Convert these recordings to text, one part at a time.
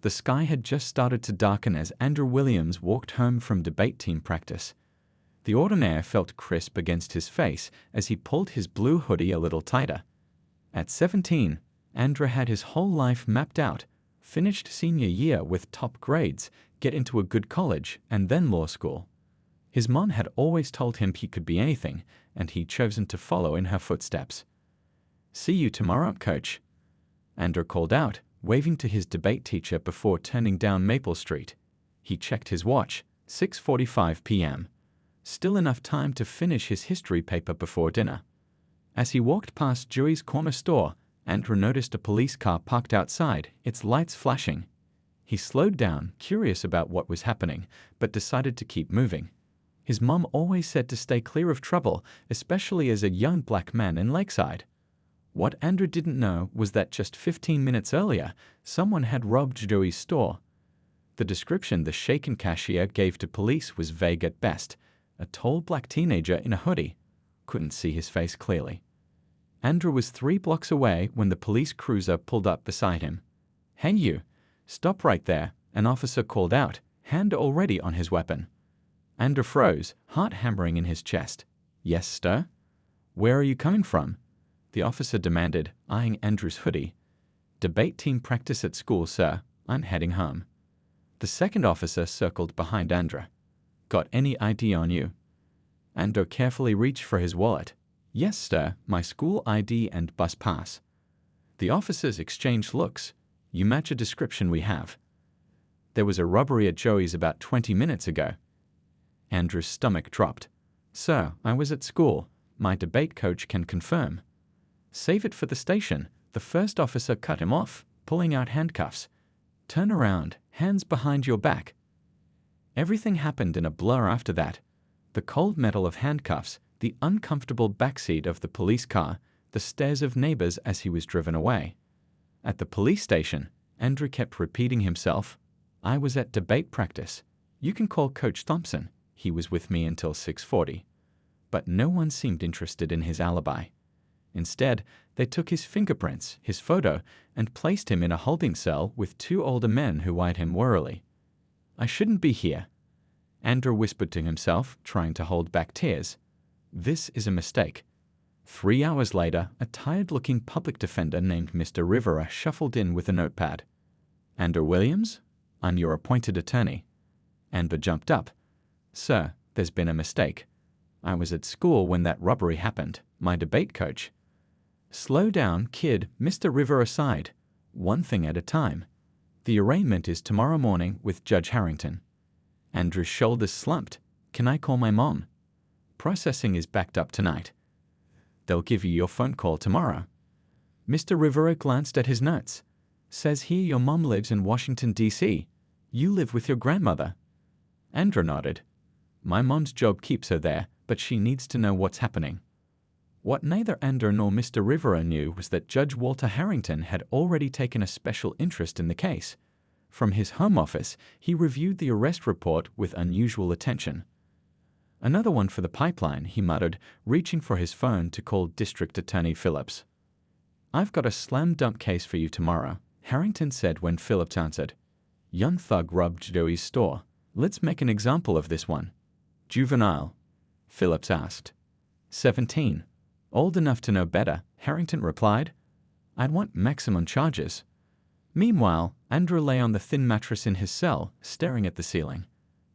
The sky had just started to darken as Andrew Williams walked home from debate team practice. The autumn air felt crisp against his face as he pulled his blue hoodie a little tighter. At 17, Andrew had his whole life mapped out, finished senior year with top grades, get into a good college, and then law school. His mom had always told him he could be anything, and he'd chosen to follow in her footsteps. "See you tomorrow, coach," Andrew called out, waving to his debate teacher before turning down Maple Street. He checked his watch, 6:45 p.m. Still enough time to finish his history paper before dinner. As he walked past Dewey's corner store, Andrew noticed a police car parked outside, its lights flashing. He slowed down, curious about what was happening, but decided to keep moving. His mom always said to stay clear of trouble, especially as a young black man in Lakeside. What Andrew didn't know was that just 15 minutes earlier, someone had robbed Dewey's store. The description the shaken cashier gave to police was vague at best. A tall black teenager in a hoodie. Couldn't see his face clearly. Andrew was 3 blocks away when the police cruiser pulled up beside him. "Hey you, stop right there," an officer called out, hand already on his weapon. Andrew froze, heart hammering in his chest. "Yes, sir?" "Where are you coming from?" the officer demanded, eyeing Andrew's hoodie. "Debate team practice at school, sir. I'm heading home." The second officer circled behind Andrew. "Got any ID on you?" Andrew carefully reached for his wallet. "Yes, sir, my school ID and bus pass." The officers exchanged looks. "You match a description we have." "There was a robbery at Joey's about 20 minutes ago." Andrew's stomach dropped. "Sir, I was at school. My debate coach can confirm." "Save it for the station," the first officer cut him off, pulling out handcuffs. "Turn around, hands behind your back." Everything happened in a blur after that. The cold metal of handcuffs, the uncomfortable backseat of the police car, the stares of neighbors as he was driven away. At the police station, Andrew kept repeating himself, "I was at debate practice. You can call Coach Thompson. He was with me until 6:40. But no one seemed interested in his alibi. Instead, they took his fingerprints, his photo, and placed him in a holding cell with 2 older men who eyed him warily. "I shouldn't be here," Andrew whispered to himself, trying to hold back tears. "This is a mistake." 3 hours later, a tired-looking public defender named Mr. Rivera shuffled in with a notepad. "Andrew Williams? I'm your appointed attorney." Andrew jumped up. "Sir, there's been a mistake. I was at school when that robbery happened, my debate coach." "Slow down, kid," Mr. Rivera sighed. "One thing at a time. The arraignment is tomorrow morning with Judge Harrington." Andrew's shoulders slumped. "Can I call my mom?" "Processing is backed up tonight. They'll give you your phone call tomorrow." Mr. Rivera glanced at his notes. "Says here your mom lives in Washington, D.C. You live with your grandmother." Andrew nodded. "My mom's job keeps her there, but she needs to know what's happening." What neither Andrew nor Mr. Rivera knew was that Judge Walter Harrington had already taken a special interest in the case. From his home office, he reviewed the arrest report with unusual attention. "Another one for the pipeline," he muttered, reaching for his phone to call District Attorney Phillips. "I've got a slam-dunk case for you tomorrow," Harrington said when Phillips answered. "Young thug robbed Joey's store. Let's make an example of this one." "Juvenile?" Phillips asked. 17. "Old enough to know better," Harrington replied. "I'd want maximum charges." Meanwhile, Andrew lay on the thin mattress in his cell, staring at the ceiling.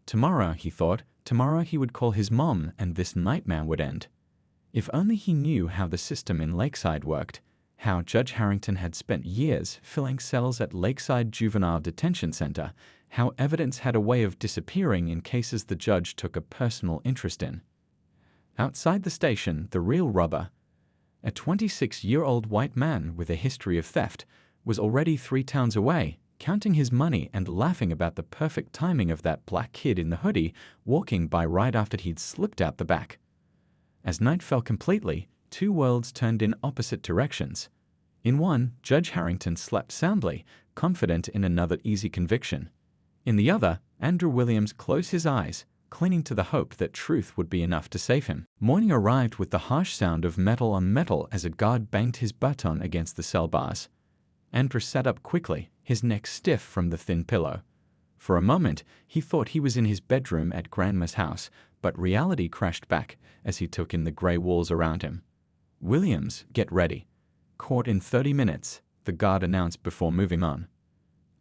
Tomorrow, he thought, tomorrow he would call his mom and this nightmare would end. If only he knew how the system in Lakeside worked, how Judge Harrington had spent years filling cells at Lakeside Juvenile Detention Center, how evidence had a way of disappearing in cases the judge took a personal interest in. Outside the station, the real robber, a 26-year-old white man with a history of theft, was already 3 towns away, counting his money and laughing about the perfect timing of that black kid in the hoodie walking by right after he'd slipped out the back. As night fell completely, 2 worlds turned in opposite directions. In one, Judge Harrington slept soundly, confident in another easy conviction. In the other, Andrew Williams closed his eyes, clinging to the hope that truth would be enough to save him. Morning arrived with the harsh sound of metal on metal as a guard banged his baton against the cell bars. Andrew sat up quickly, his neck stiff from the thin pillow. For a moment, he thought he was in his bedroom at Grandma's house, but reality crashed back as he took in the grey walls around him. "Williams, get ready. Court in 30 minutes, the guard announced before moving on.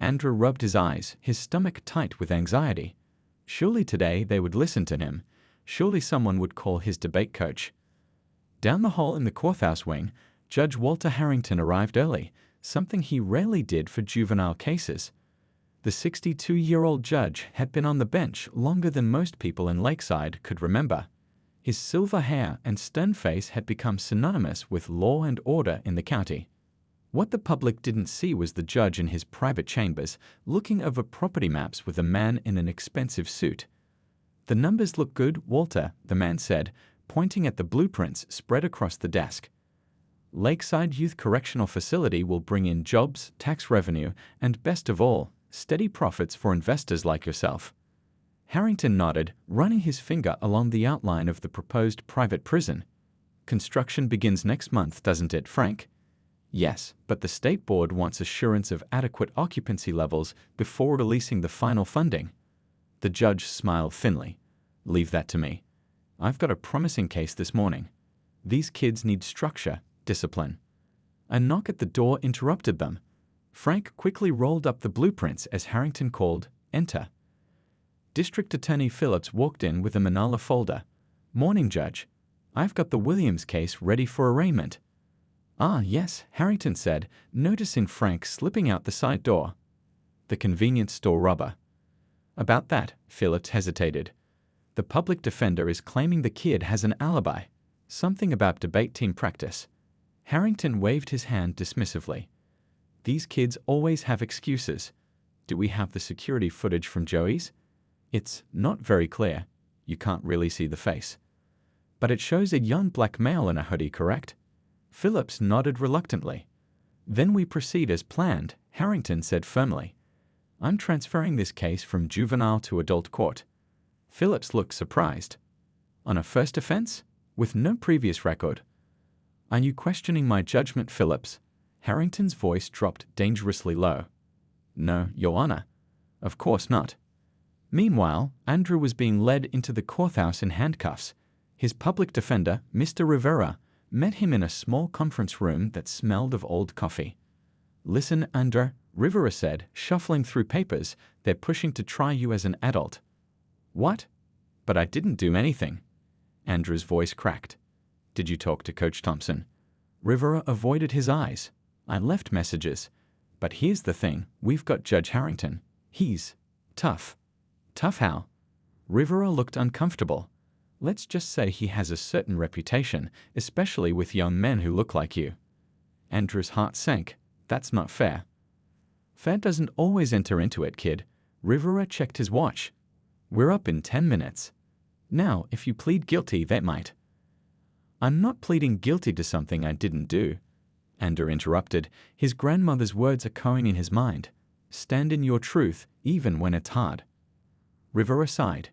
Andrew rubbed his eyes, his stomach tight with anxiety. Surely today they would listen to him. Surely someone would call his debate coach. Down the hall in the courthouse wing, Judge Walter Harrington arrived early, something he rarely did for juvenile cases. The 62-year-old judge had been on the bench longer than most people in Lakeside could remember. His silver hair and stern face had become synonymous with law and order in the county. What the public didn't see was the judge in his private chambers, looking over property maps with a man in an expensive suit. "The numbers look good, Walter," the man said, pointing at the blueprints spread across the desk. "Lakeside Youth Correctional Facility will bring in jobs, tax revenue, and best of all, steady profits for investors like yourself." Harrington nodded, running his finger along the outline of the proposed private prison. "Construction begins next month, doesn't it, Frank?" "Yes, but the state board wants assurance of adequate occupancy levels before releasing the final funding." The judge smiled thinly. "Leave that to me. I've got a promising case this morning. These kids need structure, discipline." A knock at the door interrupted them. Frank quickly rolled up the blueprints as Harrington called, "Enter." District Attorney Phillips walked in with a manila folder. "Morning, Judge. I've got the Williams case ready for arraignment." "Ah, yes," Harrington said, noticing Frank slipping out the side door. "The convenience store robber." "About that," Phillips hesitated. "The public defender is claiming the kid has an alibi. Something about debate team practice." Harrington waved his hand dismissively. "These kids always have excuses. Do we have the security footage from Joey's?" "It's not very clear. You can't really see the face. But it shows a young black male in a hoodie, correct?" Phillips nodded reluctantly. "Then we proceed as planned," Harrington said firmly. "I'm transferring this case from juvenile to adult court." Phillips looked surprised. "On a first offense? With no previous record?" "Are you questioning my judgment, Phillips?" Harrington's voice dropped dangerously low. "No, Your Honor. Of course not." Meanwhile, Andrew was being led into the courthouse in handcuffs. His public defender, Mr. Rivera, met him in a small conference room that smelled of old coffee. "Listen, Andrew," Rivera said, shuffling through papers. "They're pushing to try you as an adult." "What? But I didn't do anything." Andrew's voice cracked. "Did you talk to Coach Thompson?" Rivera avoided his eyes. "I left messages. But here's the thing, we've got Judge Harrington. He's tough." "Tough how?" Rivera looked uncomfortable. "Let's just say he has a certain reputation, especially with young men who look like you." Andrew's heart sank. "That's not fair." "Fair doesn't always enter into it, kid." Rivera checked his watch. "We're up in 10 minutes. Now, if you plead guilty, that might." "I'm not pleading guilty to something I didn't do," Andrew interrupted, his grandmother's words echoing in his mind. "Stand in your truth, even when it's hard." Rivera sighed.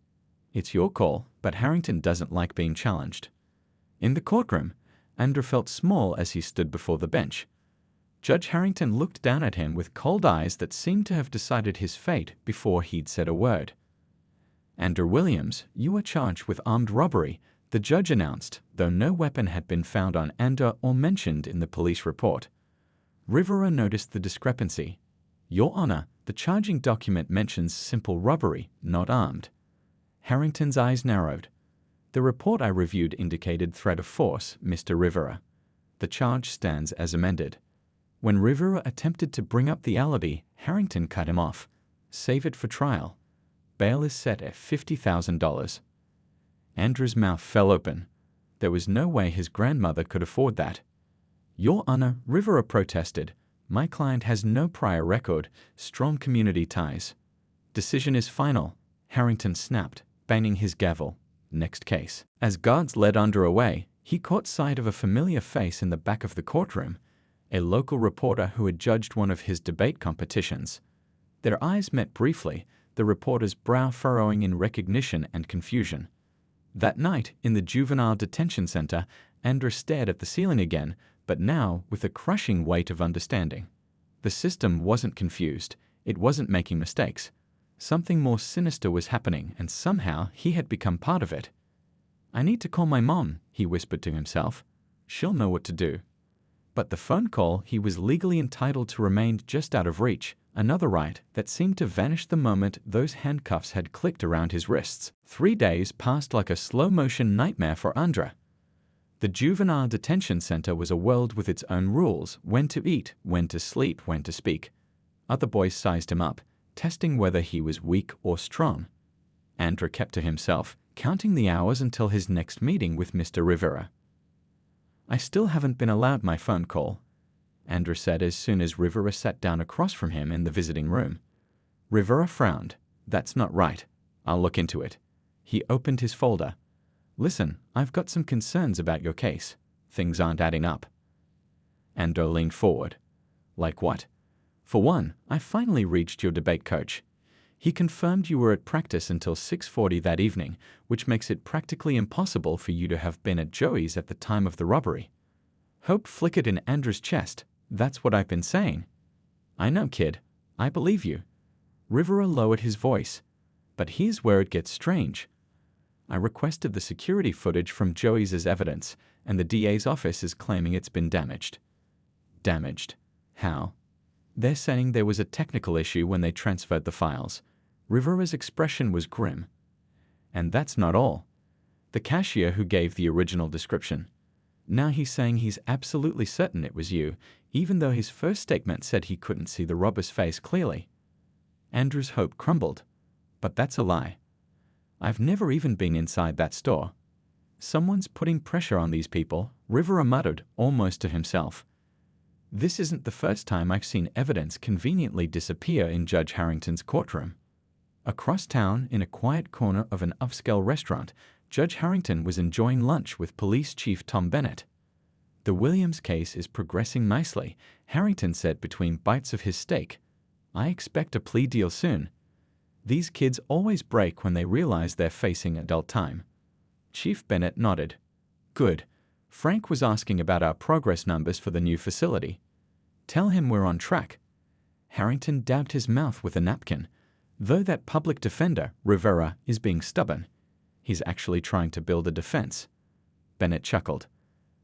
"It's your call, but Harrington doesn't like being challenged." In the courtroom, Andrew felt small as he stood before the bench. Judge Harrington looked down at him with cold eyes that seemed to have decided his fate before he'd said a word. "Andrew Williams, you are charged with armed robbery," the judge announced, though no weapon had been found on Andrew or mentioned in the police report. Rivera noticed the discrepancy. "Your Honor, the charging document mentions simple robbery, not armed." Harrington's eyes narrowed. "The report I reviewed indicated threat of force, Mr. Rivera. The charge stands as amended." When Rivera attempted to bring up the alibi, Harrington cut him off. "Save it for trial. Bail is set at $50,000. Andrew's mouth fell open. There was no way his grandmother could afford that. "Your Honor," Rivera protested, "my client has no prior record, strong community ties." "Decision is final," Harrington snapped, banging his gavel. "Next case." As guards led Andrew away, he caught sight of a familiar face in the back of the courtroom, a local reporter who had judged one of his debate competitions. Their eyes met briefly, the reporter's brow furrowing in recognition and confusion. That night, in the juvenile detention center, Andrew stared at the ceiling again, but now with a crushing weight of understanding. The system wasn't confused. It wasn't making mistakes. Something more sinister was happening, and somehow he had become part of it. "I need to call my mom," he whispered to himself. "She'll know what to do." But the phone call he was legally entitled to remained just out of reach, another right that seemed to vanish the moment those handcuffs had clicked around his wrists. 3 days passed like a slow-motion nightmare for Andra. The juvenile detention center was a world with its own rules: when to eat, when to sleep, when to speak. Other boys sized him up, testing whether he was weak or strong. Andra kept to himself, counting the hours until his next meeting with Mr. Rivera. "I still haven't been allowed my phone call," Andra said as soon as Rivera sat down across from him in the visiting room. Rivera frowned. "That's not right. I'll look into it." He opened his folder. "Listen, I've got some concerns about your case. Things aren't adding up." Andra leaned forward. "Like what?" "For one, I finally reached your debate coach. He confirmed you were at practice until 6:40 that evening, which makes it practically impossible for you to have been at Joey's at the time of the robbery." Hope flickered in Andra's chest. "That's what I've been saying." "I know, kid. I believe you." Rivera lowered his voice. "But here's where it gets strange. I requested the security footage from Joey's as evidence, and the DA's office is claiming it's been damaged." "Damaged? How?" "They're saying there was a technical issue when they transferred the files." Rivera's expression was grim. "And that's not all. The cashier who gave the original description. Now he's saying he's absolutely certain it was you, even though his first statement said he couldn't see the robber's face clearly." Andrew's hope crumbled. "But that's a lie. I've never even been inside that store." "Someone's putting pressure on these people," Rivera muttered, almost to himself. "This isn't the first time I've seen evidence conveniently disappear in Judge Harrington's courtroom." Across town, in a quiet corner of an upscale restaurant, Judge Harrington was enjoying lunch with Police Chief Tom Bennett. "The Williams case is progressing nicely," Harrington said between bites of his steak. "I expect a plea deal soon. These kids always break when they realize they're facing adult time." Chief Bennett nodded. "Good. Frank was asking about our progress numbers for the new facility. Tell him we're on track." Harrington dabbed his mouth with a napkin. "Though that public defender, Rivera, is being stubborn, he's actually trying to build a defense." Bennett chuckled.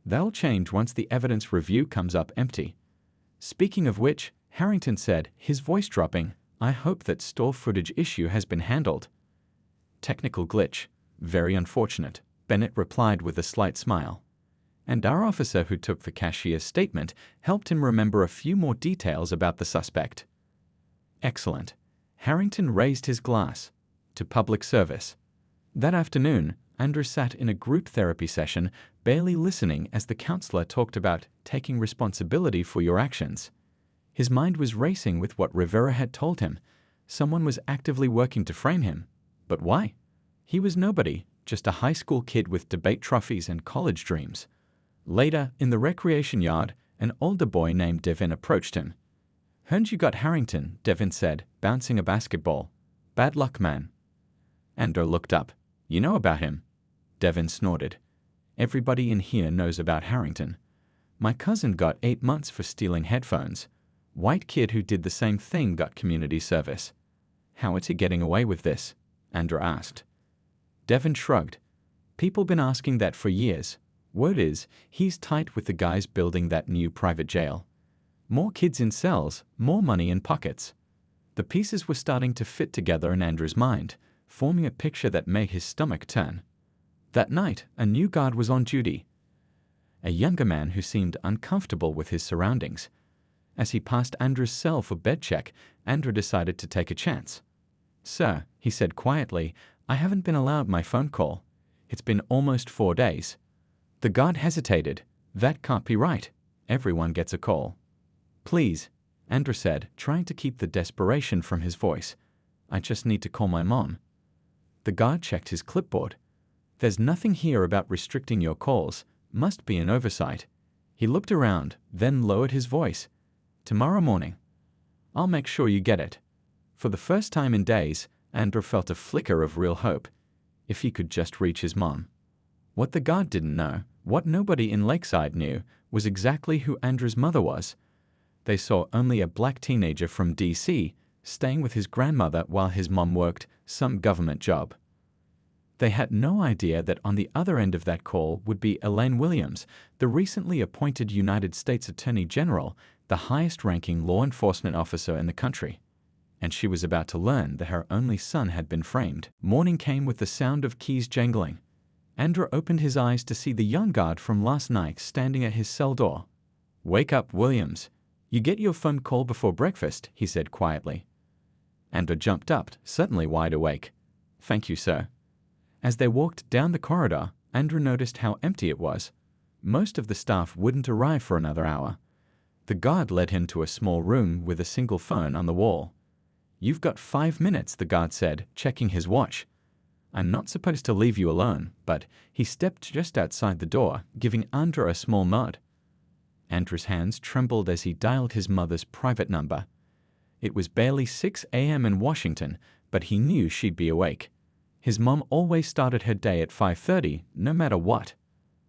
"That'll change once the evidence review comes up empty." "Speaking of which," Harrington said, his voice dropping, "I hope that store footage issue has been handled." "Technical glitch. Very unfortunate," Bennett replied with a slight smile. "And our officer who took the cashier's statement helped him remember a few more details about the suspect." "Excellent." Harrington raised his glass. "To public service." That afternoon, Andrew sat in a group therapy session, barely listening as the counselor talked about taking responsibility for your actions. His mind was racing with what Rivera had told him. Someone was actively working to frame him. But why? He was nobody, just a high school kid with debate trophies and college dreams. Later, in the recreation yard, an older boy named Devin approached him. "Heard you got Harrington," Devin said, bouncing a basketball. "Bad luck, man." Andrew looked up. "You know about him?" Devin snorted. "Everybody in here knows about Harrington. My cousin got 8 months for stealing headphones. White kid who did the same thing got community service." "How is he getting away with this?" Andrew asked. Devin shrugged. "People been asking that for years. Word is, he's tight with the guys building that new private jail. More kids in cells, more money in pockets." The pieces were starting to fit together in Andrew's mind, forming a picture that made his stomach turn. That night, a new guard was on duty. A younger man who seemed uncomfortable with his surroundings. As he passed Andrew's cell for bed check, Andrew decided to take a chance. "Sir," he said quietly, "I haven't been allowed my phone call. It's been almost 4 days." The guard hesitated. "That can't be right. Everyone gets a call." "Please," Andrew said, trying to keep the desperation from his voice. "I just need to call my mom." The guard checked his clipboard. "There's nothing here about restricting your calls. Must be an oversight." He looked around, then lowered his voice. "Tomorrow morning. I'll make sure you get it." For the first time in days, Andrew felt a flicker of real hope. If he could just reach his mom. What the guard didn't know, what nobody in Lakeside knew, was exactly who Andrew's mother was. They saw only a black teenager from DC staying with his grandmother while his mom worked some government job. They had no idea that on the other end of that call would be Elaine Williams, the recently appointed United States Attorney General, the highest-ranking law enforcement officer in the country. And she was about to learn that her only son had been framed. Morning came with the sound of keys jangling. Andrew opened his eyes to see the young guard from last night standing at his cell door. "Wake up, Williams. You get your phone call before breakfast," he said quietly. Andrew jumped up, suddenly wide awake. "Thank you, sir." As they walked down the corridor, Andrew noticed how empty it was. Most of the staff wouldn't arrive for another hour. The guard led him to a small room with a single phone on the wall. "You've got 5 minutes," the guard said, checking his watch. "I'm not supposed to leave you alone," but he stepped just outside the door, giving Andrew a small nod. Andrew's hands trembled as he dialed his mother's private number. It was barely 6 a.m. in Washington, but he knew she'd be awake. His mom always started her day at 5:30, no matter what.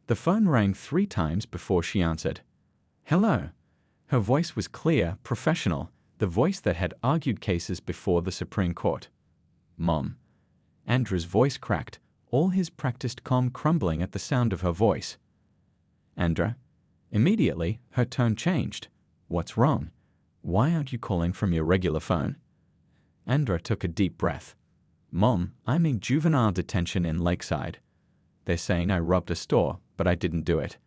The phone rang 3 times before she answered. "Hello." Her voice was clear, professional, the voice that had argued cases before the Supreme Court. "Mom." Andrew's voice cracked, all his practiced calm crumbling at the sound of her voice. "Andrew." Immediately, her tone changed. "What's wrong? Why aren't you calling from your regular phone?" Andrew took a deep breath. "Mom, I'm in juvenile detention in Lakeside. They're saying I robbed a store, but I didn't do it.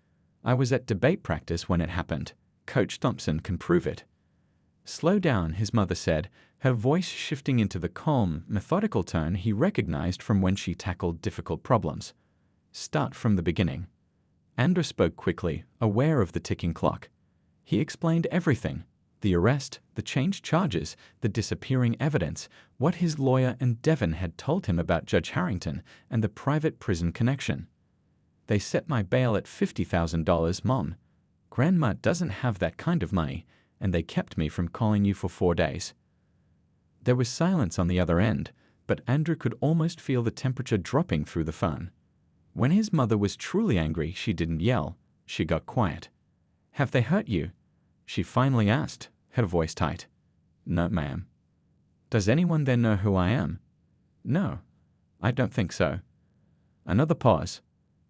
I was at debate practice when it happened. Coach Thompson can prove it." "Slow down," his mother said, her voice shifting into the calm, methodical tone he recognized from when she tackled difficult problems. "Start from the beginning." Andrew spoke quickly, aware of the ticking clock. He explained everything: the arrest, the changed charges, the disappearing evidence, what his lawyer and Devon had told him about Judge Harrington, and the private prison connection. "They set my bail at $50,000, Mom. Grandma doesn't have that kind of money, and they kept me from calling you for 4 days." There was silence on the other end, but Andrew could almost feel the temperature dropping through the phone. When his mother was truly angry, she didn't yell. She got quiet. "Have they hurt you?" she finally asked, her voice tight. "No, ma'am." "Does anyone then know who I am?" "No, I don't think so." Another pause.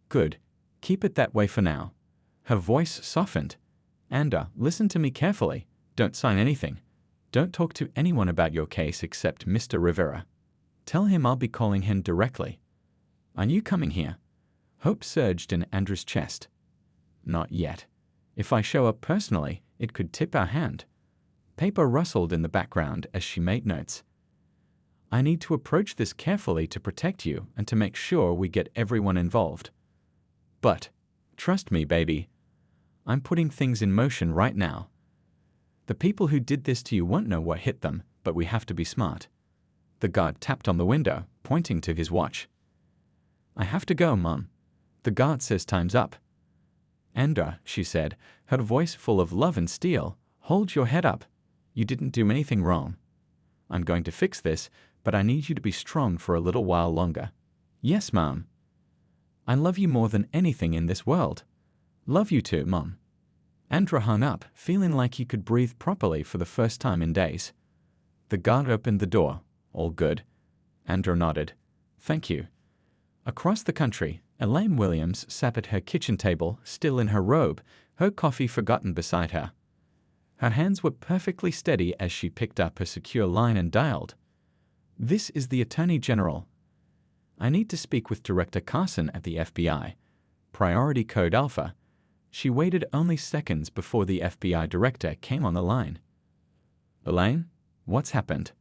"Good. Keep it that way for now." Her voice softened. "Andrew, listen to me carefully. Don't sign anything. Don't talk to anyone about your case except Mr. Rivera. Tell him I'll be calling him directly." "Are you coming here?" Hope surged in Andrew's chest. "Not yet. If I show up personally, it could tip our hand." Paper rustled in the background as she made notes. "I need to approach this carefully to protect you and to make sure we get everyone involved. But, trust me, baby, I'm putting things in motion right now. The people who did this to you won't know what hit them, but we have to be smart." The guard tapped on the window, pointing to his watch. "I have to go, Mom. The guard says time's up." "Andrew," she said, her voice full of love and steel, "hold your head up. You didn't do anything wrong. I'm going to fix this, but I need you to be strong for a little while longer." "Yes, Mom." "I love you more than anything in this world." "Love you too, Mom." Andrew hung up, feeling like he could breathe properly for the first time in days. The guard opened the door. "All good?" Andrew nodded. "Thank you." Across the country, Elaine Williams sat at her kitchen table, still in her robe, her coffee forgotten beside her. Her hands were perfectly steady as she picked up her secure line and dialed. "This is the Attorney General. I need to speak with Director Carson at the FBI. Priority Code Alpha." She waited only seconds before the FBI director came on the line. "Elaine, what's happened?"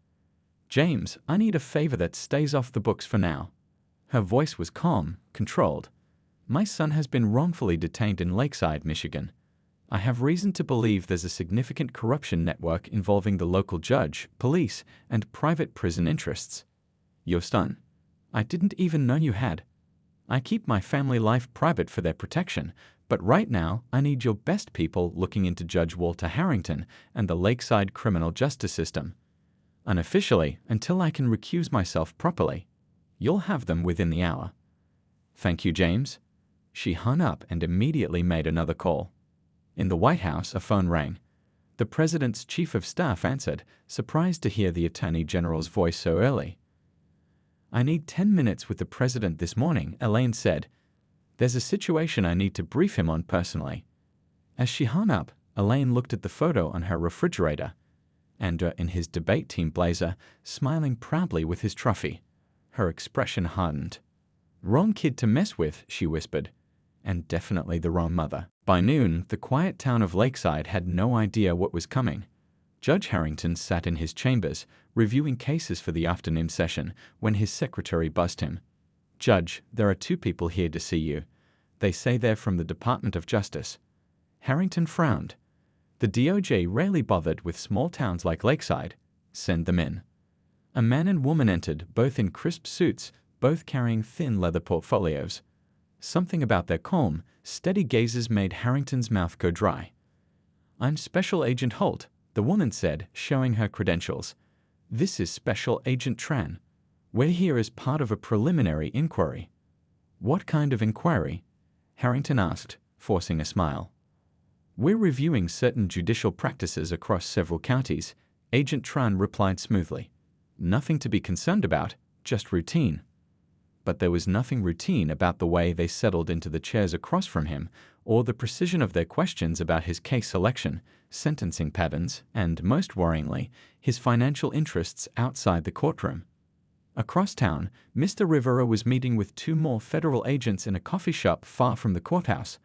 "James, I need a favor that stays off the books for now." Her voice was calm, controlled. "My son has been wrongfully detained in Lakeside, Michigan. I have reason to believe there's a significant corruption network involving the local judge, police, and private prison interests. Your son. I didn't even know you had. I keep my family life private for their protection, but right now I need your best people looking into Judge Walter Harrington and the Lakeside criminal justice system. Unofficially, until I can recuse myself properly. You'll have them within the hour." "Thank you, James." She hung up and immediately made another call. In the White House, a phone rang. The president's chief of staff answered, surprised to hear the attorney general's voice so early. I need 10 minutes with the president this morning, Elaine said. There's a situation I need to brief him on personally. As she hung up, Elaine looked at the photo on her refrigerator. Andrew in his debate team blazer, smiling proudly with his trophy. Her expression hardened. Wrong kid to mess with, she whispered. And definitely the wrong mother. By noon, the quiet town of Lakeside had no idea what was coming. Judge Harrington sat in his chambers, reviewing cases for the afternoon session, when his secretary buzzed him. Judge, there are 2 people here to see you. They say they're from the Department of Justice. Harrington frowned. The DOJ rarely bothered with small towns like Lakeside. Send them in. A man and woman entered, both in crisp suits, both carrying thin leather portfolios. Something about their calm, steady gazes made Harrington's mouth go dry. I'm Special Agent Holt, the woman said, showing her credentials. This is Special Agent Tran. We're here as part of a preliminary inquiry. What kind of inquiry? Harrington asked, forcing a smile. We're reviewing certain judicial practices across several counties, Agent Tran replied smoothly. Nothing to be concerned about, just routine. But there was nothing routine about the way they settled into the chairs across from him, or the precision of their questions about his case selection, sentencing patterns, and, most worryingly, his financial interests outside the courtroom. Across town, Mr. Rivera was meeting with 2 more federal agents in a coffee shop far from the courthouse.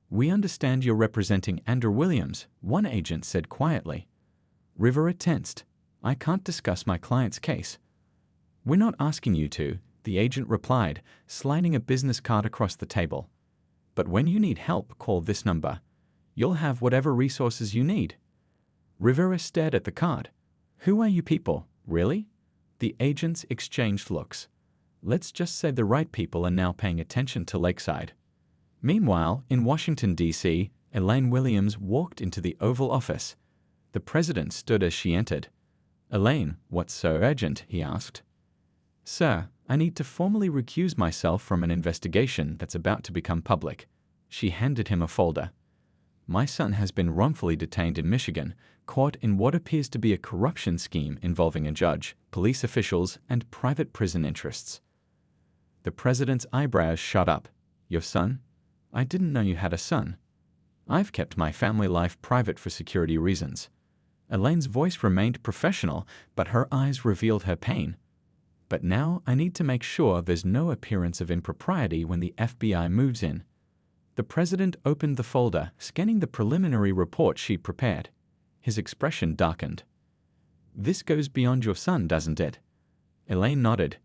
We understand you're representing Andrew Williams, one agent said quietly. Rivera tensed. I can't discuss my client's case. We're not asking you to, the agent replied, sliding a business card across the table. But when you need help, call this number. You'll have whatever resources you need. Rivera stared at the card. Who are you people, really? The agents exchanged looks. Let's just say the right people are now paying attention to Lakeside. Meanwhile, in Washington, D.C., Elaine Williams walked into the Oval Office. The president stood as she entered. Elaine, what's so urgent? He asked. Sir, I need to formally recuse myself from an investigation that's about to become public. She handed him a folder. My son has been wrongfully detained in Michigan, caught in what appears to be a corruption scheme involving a judge, police officials, and private prison interests. The president's eyebrows shot up. Your son? I didn't know you had a son. I've kept my family life private for security reasons. Elaine's voice remained professional, but her eyes revealed her pain. But now I need to make sure there's no appearance of impropriety when the FBI moves in. The president opened the folder, scanning the preliminary report she'd prepared. His expression darkened. This goes beyond your son, doesn't it? Elaine nodded.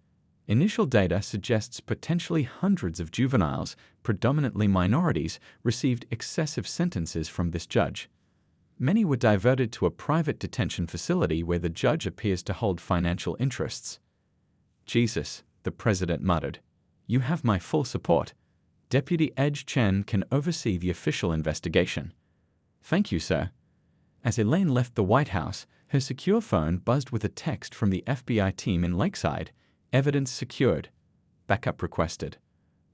Initial data suggests potentially hundreds of juveniles, predominantly minorities, received excessive sentences from this judge. Many were diverted to a private detention facility where the judge appears to hold financial interests. Jesus, the president muttered. You have my full support. Deputy Edge Chen can oversee the official investigation. Thank you, sir. As Elaine left the White House, her secure phone buzzed with a text from the FBI team in Lakeside. Evidence secured. Backup requested.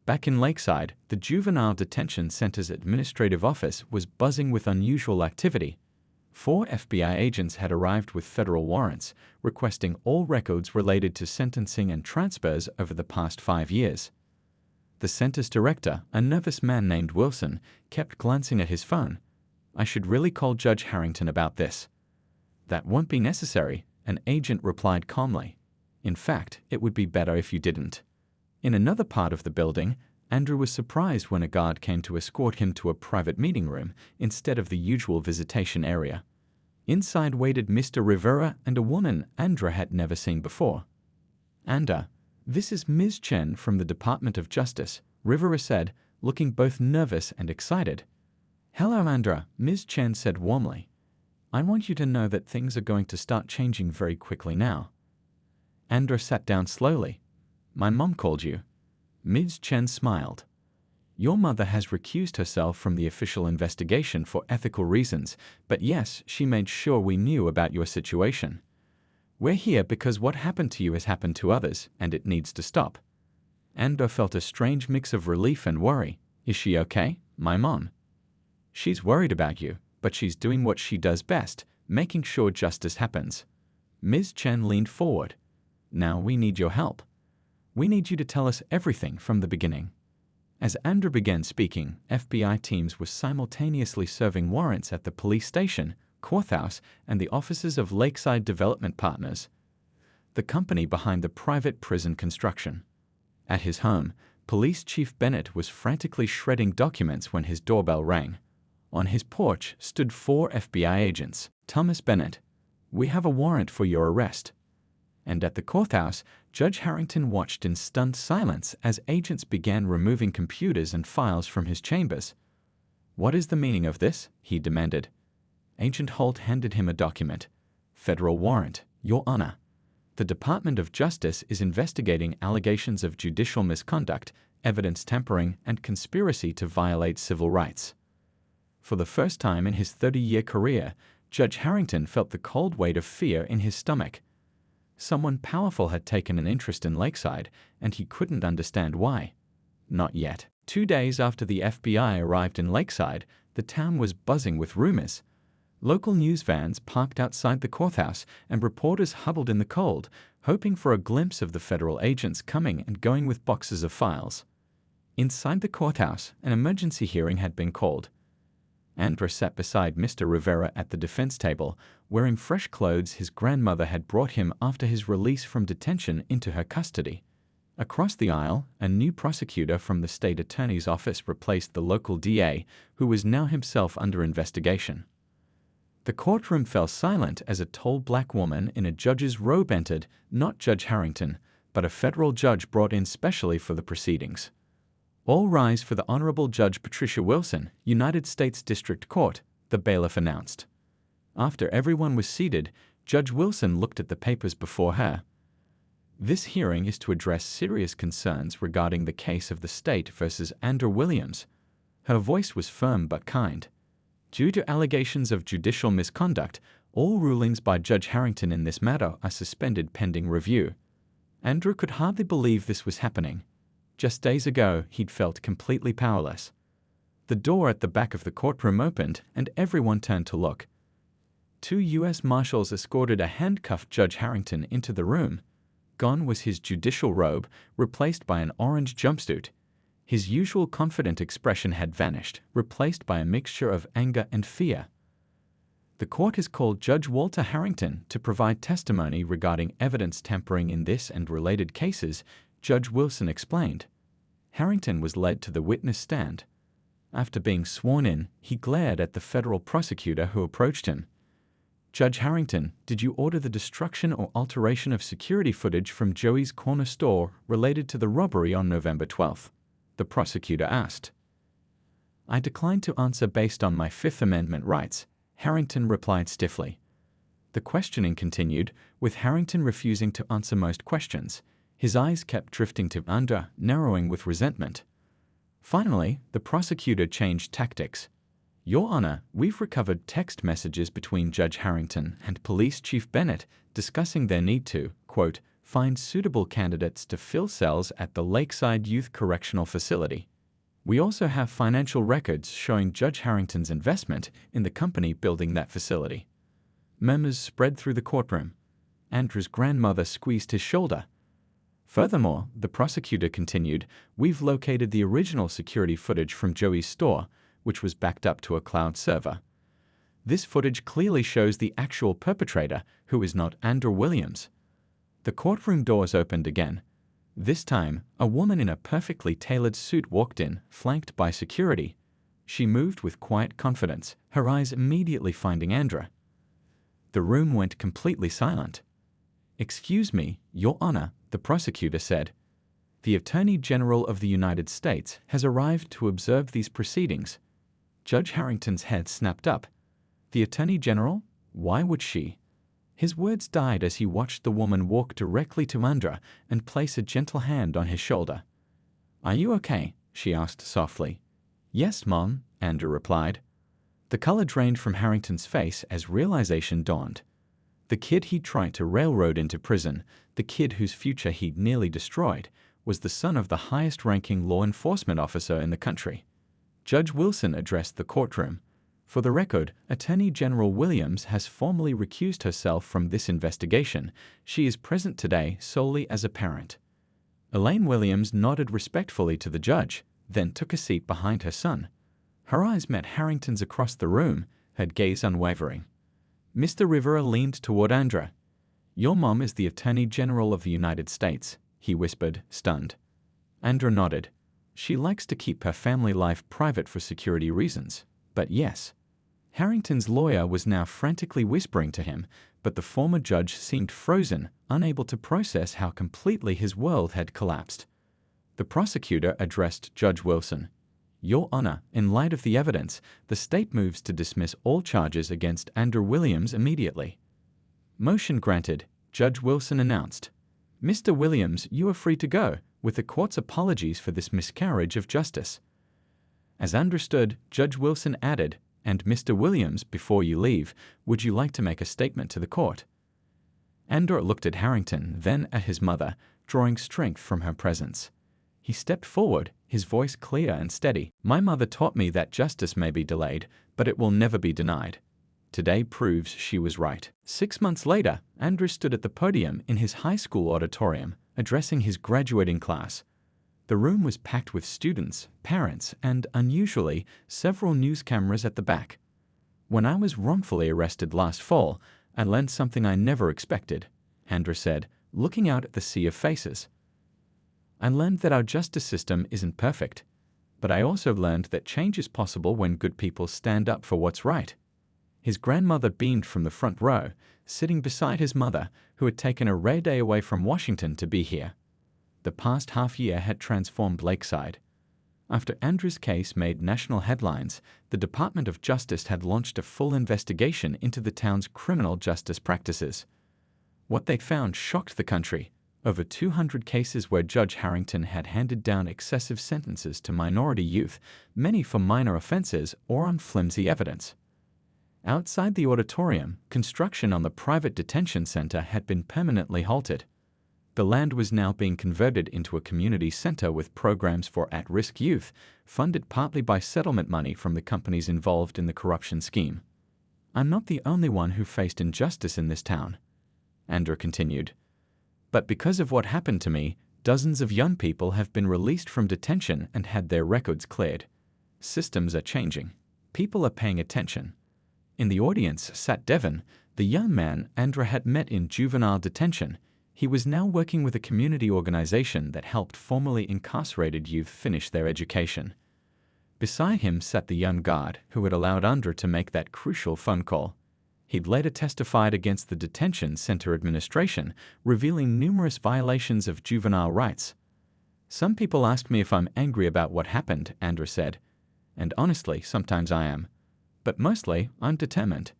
Back in Lakeside, the Juvenile Detention Center's administrative office was buzzing with unusual activity. 4 FBI agents had arrived with federal warrants, requesting all records related to sentencing and transfers over the past 5 years. The center's director, a nervous man named Wilson, kept glancing at his phone. I should really call Judge Harrington about this. That won't be necessary, an agent replied calmly. In fact, it would be better if you didn't. In another part of the building, Andrew was surprised when a guard came to escort him to a private meeting room instead of the usual visitation area. Inside waited Mr. Rivera and a woman Andrew had never seen before. Andrew, this is Ms. Chen from the Department of Justice, Rivera said, looking both nervous and excited. Hello, Andrew, Ms. Chen said warmly. I want you to know that things are going to start changing very quickly now. Andrew sat down slowly. My mom called you. Ms. Chen smiled. Your mother has recused herself from the official investigation for ethical reasons, but yes, she made sure we knew about your situation. We're here because what happened to you has happened to others, and it needs to stop. Andrew felt a strange mix of relief and worry. Is she okay, my mom? She's worried about you, but she's doing what she does best, making sure justice happens. Ms. Chen leaned forward. Now we need your help. We need you to tell us everything from the beginning. As Andrew began speaking, FBI teams were simultaneously serving warrants at the police station, courthouse, and the offices of Lakeside Development Partners, the company behind the private prison construction. At his home, Police Chief Bennett was frantically shredding documents when his doorbell rang. On his porch stood 4 FBI agents. Thomas Bennett, we have a warrant for your arrest. And at the courthouse, Judge Harrington watched in stunned silence as agents began removing computers and files from his chambers. What is the meaning of this? He demanded. Agent Holt handed him a document. Federal warrant, Your Honor. The Department of Justice is investigating allegations of judicial misconduct, evidence tampering, and conspiracy to violate civil rights. For the first time in his 30-year career, Judge Harrington felt the cold weight of fear in his stomach. Someone powerful had taken an interest in Lakeside, and he couldn't understand why. Not yet. 2 days after the FBI arrived in Lakeside, the town was buzzing with rumors. Local news vans parked outside the courthouse, and reporters huddled in the cold, hoping for a glimpse of the federal agents coming and going with boxes of files. Inside the courthouse, an emergency hearing had been called. Andrew sat beside Mr. Rivera at the defense table, wearing fresh clothes his grandmother had brought him after his release from detention into her custody. Across the aisle, a new prosecutor from the state attorney's office replaced the local DA, who was now himself under investigation. The courtroom fell silent as a tall black woman in a judge's robe entered, not Judge Harrington, but a federal judge brought in specially for the proceedings. All rise for the Honorable Judge Patricia Wilson, United States District Court, the bailiff announced. After everyone was seated, Judge Wilson looked at the papers before her. This hearing is to address serious concerns regarding the case of the state versus Andrew Williams. Her voice was firm but kind. Due to allegations of judicial misconduct, all rulings by Judge Harrington in this matter are suspended pending review. Andrew could hardly believe this was happening. Just days ago, he'd felt completely powerless. The door at the back of the courtroom opened, and everyone turned to look. 2 U.S. Marshals escorted a handcuffed Judge Harrington into the room. Gone was his judicial robe, replaced by an orange jumpsuit. His usual confident expression had vanished, replaced by a mixture of anger and fear. The court has called Judge Walter Harrington to provide testimony regarding evidence tampering in this and related cases, Judge Wilson explained. Harrington was led to the witness stand. After being sworn in, he glared at the federal prosecutor who approached him. Judge Harrington, did you order the destruction or alteration of security footage from Joey's Corner Store related to the robbery on November 12th? The prosecutor asked. I declined to answer based on my Fifth Amendment rights, Harrington replied stiffly. The questioning continued, with Harrington refusing to answer most questions. His eyes kept drifting to Andrew, narrowing with resentment. Finally, the prosecutor changed tactics. Your Honor, we've recovered text messages between Judge Harrington and Police Chief Bennett discussing their need to, quote, find suitable candidates to fill cells at the Lakeside Youth Correctional Facility. We also have financial records showing Judge Harrington's investment in the company building that facility. Murmurs spread through the courtroom. Andrew's grandmother squeezed his shoulder. Furthermore, the prosecutor continued, we've located the original security footage from Joey's store, which was backed up to a cloud server. This footage clearly shows the actual perpetrator, who is not Andrew Williams. The courtroom doors opened again. This time, a woman in a perfectly tailored suit walked in, flanked by security. She moved with quiet confidence, her eyes immediately finding Andrew. The room went completely silent. Excuse me, Your Honor, the prosecutor said. The Attorney General of the United States has arrived to observe these proceedings. Judge Harrington's head snapped up. The Attorney General? Why would she? His words died as he watched the woman walk directly to Andrew and place a gentle hand on his shoulder. Are you okay? She asked softly. Yes, Mom, Andrew replied. The color drained from Harrington's face as realization dawned. The kid he'd tried to railroad into prison, the kid whose future he'd nearly destroyed, was the son of the highest-ranking law enforcement officer in the country. Judge Wilson addressed the courtroom. For the record, Attorney General Williams has formally recused herself from this investigation. She is present today solely as a parent. Elaine Williams nodded respectfully to the judge, then took a seat behind her son. Her eyes met Harrington's across the room, her gaze unwavering. Mr. Rivera leaned toward Andra. "Your mom is the Attorney General of the United States," he whispered, stunned. Andra nodded. "She likes to keep her family life private for security reasons, but yes." Harrington's lawyer was now frantically whispering to him, but the former judge seemed frozen, unable to process how completely his world had collapsed. The prosecutor addressed Judge Wilson. "Your Honor, in light of the evidence, the state moves to dismiss all charges against Andra Williams immediately." "Motion granted," Judge Wilson announced. "Mr. Williams, you are free to go, with the court's apologies for this miscarriage of justice." As understood, Judge Wilson added, "And Mr. Williams, before you leave, would you like to make a statement to the court?" Andor looked at Harrington, then at his mother, drawing strength from her presence. He stepped forward, his voice clear and steady. "My mother taught me that justice may be delayed, but it will never be denied. Today proves she was right." 6 months later, Andrew stood at the podium in his high school auditorium, addressing his graduating class. The room was packed with students, parents, and, unusually, several news cameras at the back. "When I was wrongfully arrested last fall, I learned something I never expected," Andrew said, looking out at the sea of faces. "I learned that our justice system isn't perfect, but I also learned that change is possible when good people stand up for what's right." His grandmother beamed from the front row, sitting beside his mother, who had taken a rare day away from Washington to be here. The past half year had transformed Lakeside. After Andrew's case made national headlines, the Department of Justice had launched a full investigation into the town's criminal justice practices. What they found shocked the country. Over 200 cases where Judge Harrington had handed down excessive sentences to minority youth, many for minor offenses or on flimsy evidence. Outside the auditorium, construction on the private detention center had been permanently halted. The land was now being converted into a community center with programs for at-risk youth, funded partly by settlement money from the companies involved in the corruption scheme. "I'm not the only one who faced injustice in this town," Andrew continued. "But because of what happened to me, dozens of young people have been released from detention and had their records cleared. Systems are changing. People are paying attention." In the audience sat Devon, the young man Andra had met in juvenile detention. He was now working with a community organization that helped formerly incarcerated youth finish their education. Beside him sat the young guard who had allowed Andra to make that crucial phone call. He'd later testified against the detention center administration, revealing numerous violations of juvenile rights. "Some people ask me if I'm angry about what happened," Andra said. "And honestly, sometimes I am. But mostly, I'm determined.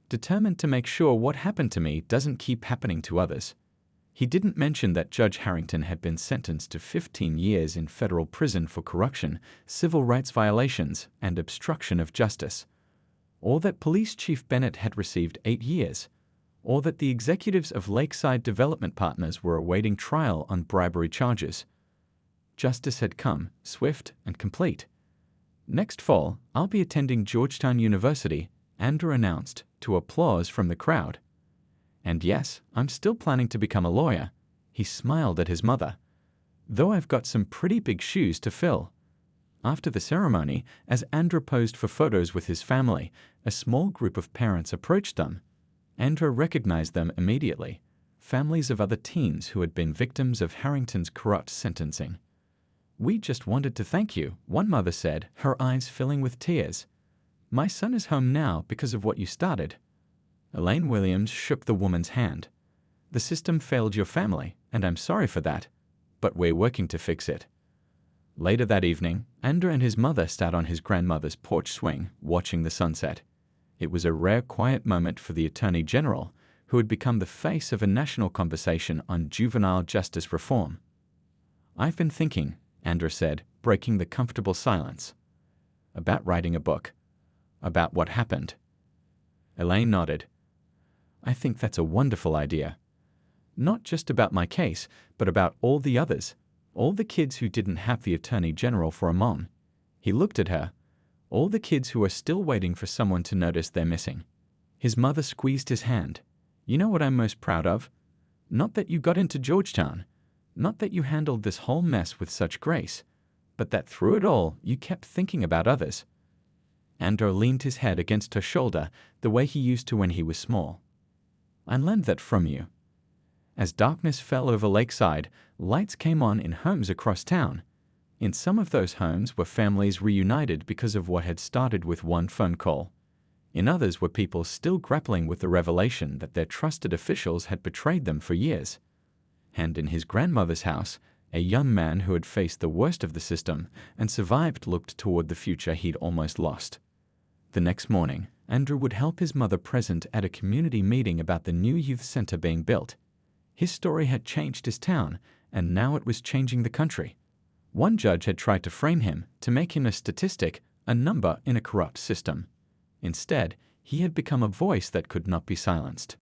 Determined to make sure what happened to me doesn't keep happening to others." He didn't mention that Judge Harrington had been sentenced to 15 years in federal prison for corruption, civil rights violations, and obstruction of justice. Or that Police Chief Bennett had received 8 years. Or that the executives of Lakeside Development Partners were awaiting trial on bribery charges. Justice had come, swift and complete. "Next fall, I'll be attending Georgetown University," Andrew announced, to applause from the crowd. "And yes, I'm still planning to become a lawyer." He smiled at his mother. "Though I've got some pretty big shoes to fill." After the ceremony, as Andrew posed for photos with his family, a small group of parents approached them. Andrew recognized them immediately, families of other teens who had been victims of Harrington's corrupt sentencing. "We just wanted to thank you," one mother said, her eyes filling with tears. "My son is home now because of what you started." Elaine Williams shook the woman's hand. "The system failed your family, and I'm sorry for that, but we're working to fix it." Later that evening, Andrew and his mother sat on his grandmother's porch swing, watching the sunset. It was a rare quiet moment for the Attorney General, who had become the face of a national conversation on juvenile justice reform. "I've been thinking," Andrew said, breaking the comfortable silence. "About writing a book. About what happened." Elaine nodded. "I think that's a wonderful idea. Not just about my case, but about all the others, all the kids who didn't have the Attorney General for a mom." He looked at her. all the kids who are still waiting for someone to notice they're missing. His mother squeezed his hand. You know what I'm most proud of? Not that you got into Georgetown, not that you handled this whole mess with such grace, but that through it all you kept thinking about others. Andor leaned his head against her shoulder the way he used to when he was small. I learned that from you. As darkness fell over Lakeside, lights came on in homes across town. In some of those homes were families reunited because of what had started with one phone call. In others were people still grappling with the revelation that their trusted officials had betrayed them for years. And in his grandmother's house, a young man who had faced the worst of the system and survived looked toward the future he'd almost lost. The next morning, Andrew would help his mother present at a community meeting about the new youth center being built. His story had changed his town, and now it was changing the country. One judge had tried to frame him, to make him a statistic, a number in a corrupt system. Instead, he had become a voice that could not be silenced.